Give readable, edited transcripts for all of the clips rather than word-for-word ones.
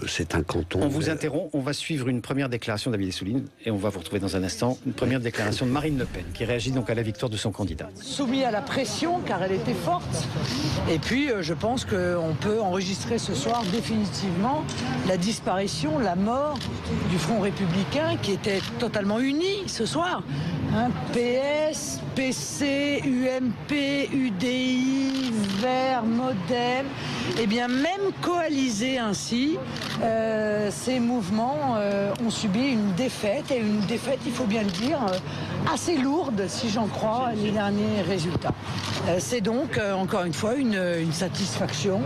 c'est un canton. On vous interrompt, on va suivre une première déclaration d'Amélie Souline et on va vous retrouver dans un instant une première déclaration de Marine Le Pen qui réagit donc à la victoire de son candidat. Soumis à la pression car elle était forte et puis je pense qu'on peut enregistrer ce soir définitivement la disparition, la mort du Front républicain qui était totalement uni ce soir. PS, PC, UMP, UDI, Verts, Modem, et bien même coalisés ainsi, ces mouvements ont subi une défaite, et une défaite, il faut bien le dire, assez lourde si j'en crois les derniers résultats. C'est donc encore une fois une satisfaction,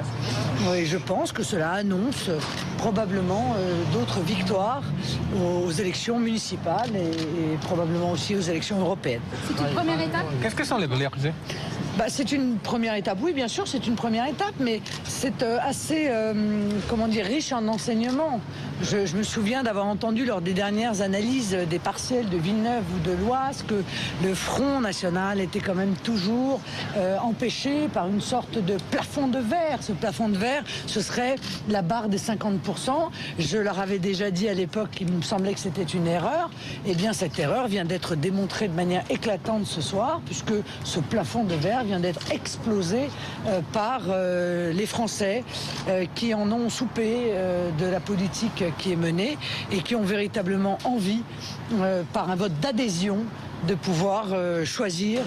et je pense que cela annonce probablement d'autres victoires aux élections municipales et probablement aussi aux élections européennes. C'est une première étape. Qu'est-ce que sont les priorités? C'est une première étape, oui bien sûr c'est une première étape, mais c'est assez, comment dire, riche en enseignements. Je me souviens d'avoir entendu lors des dernières analyses des partiels de Villeneuve ou de l'Oise que le Front National était quand même toujours empêché par une sorte de plafond de verre. Ce plafond de verre, ce serait la barre des 50%. Je leur avais déjà dit à l'époque qu'il me semblait que c'était une erreur. Eh bien cette erreur vient d'être démontrée de manière éclatante ce soir, puisque ce plafond de verre vient d'être explosé par les Français qui en ont soupé de la politique qui est menée et qui ont véritablement envie, par un vote d'adhésion, de pouvoir choisir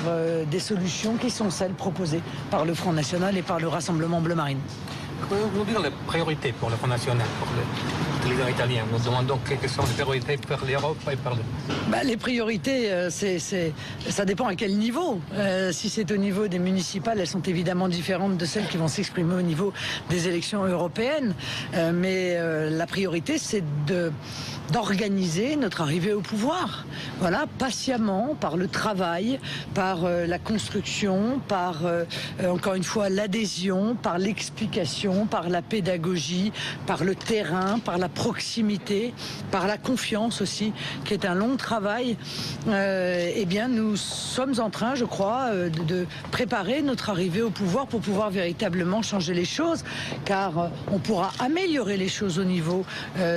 des solutions qui sont celles proposées par le Front National et par le Rassemblement Bleu Marine. Pouvez-vous dire les priorités pour le Front National, pour le leader italien? Nous demandons quelles sont les priorités pour l'Europe et pour le... Les priorités, ça dépend à quel niveau. Si c'est au niveau des municipales, elles sont évidemment différentes de celles qui vont s'exprimer au niveau des élections européennes. Mais la priorité, c'est d'organiser notre arrivée au pouvoir. Voilà, patiemment, par le travail, par la construction, par, encore une fois, l'adhésion, par l'explication, par la pédagogie, par le terrain, par la proximité, par la confiance aussi, qui est un long travail. Eh bien, nous sommes en train, je crois, de préparer notre arrivée au pouvoir pour pouvoir véritablement changer les choses, car on pourra améliorer les choses au niveau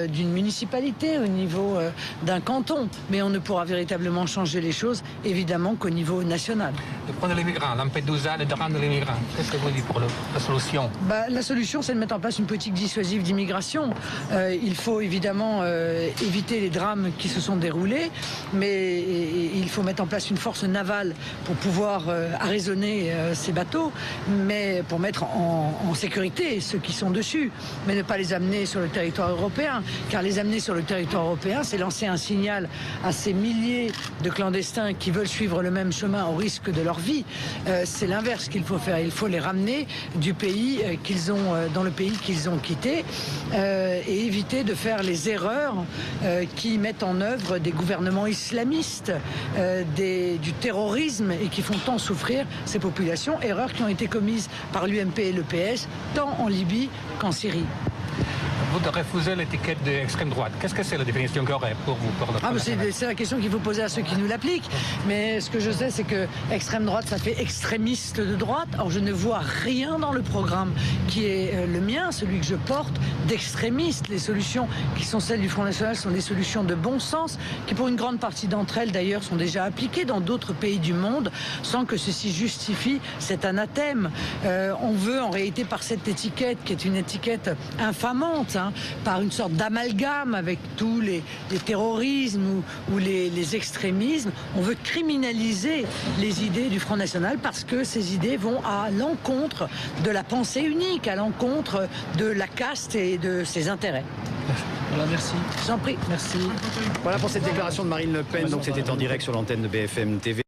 d'une municipalité, au niveau d'un canton, mais on ne pourra véritablement changer les choses, évidemment, qu'au niveau national. De prendre les migrants, Lampedusa, le drame des migrants, qu'est-ce que vous dites pour la solution? La solution, c'est de mettre en place une politique dissuasive d'immigration. Il faut évidemment éviter les drames qui se sont déroulés, mais il faut mettre en place une force navale pour pouvoir arraisonner ces bateaux, mais pour mettre en sécurité ceux qui sont dessus, mais ne pas les amener sur le territoire européen, car les amener sur le territoire européen, c'est lancer un signal à ces milliers de clandestins qui veulent suivre le même chemin au risque de leur vie. C'est l'inverse qu'il faut faire. Il faut les ramener du pays dans le pays qu'ils ont quitté et éviter de faire les erreurs qui mettent en œuvre des gouvernements islamistes, du terrorisme et qui font tant souffrir ces populations. Erreurs qui ont été commises par l'UMP et le PS, tant en Libye qu'en Syrie. Vous refusez l'étiquette d'extrême droite. Qu'est-ce que c'est la définition qu'il y aurait pour vous? C'est la question qu'il faut poser à ceux qui nous l'appliquent. Mais ce que je sais, c'est que extrême droite, ça fait extrémiste de droite. Or, je ne vois rien dans le programme qui est le mien, celui que je porte, d'extrémiste. Les solutions qui sont celles du Front National sont des solutions de bon sens, qui pour une grande partie d'entre elles, d'ailleurs, sont déjà appliquées dans d'autres pays du monde, sans que ceci justifie cet anathème. On veut, en réalité, par cette étiquette, qui est une étiquette infamante, par une sorte d'amalgame avec tous les terrorismes ou les extrémismes, on veut criminaliser les idées du Front National parce que ces idées vont à l'encontre de la pensée unique, à l'encontre de la caste et de ses intérêts. Voilà, merci. J'en prie, merci. Voilà pour cette déclaration de Marine Le Pen. Donc c'était en direct sur l'antenne de BFM TV.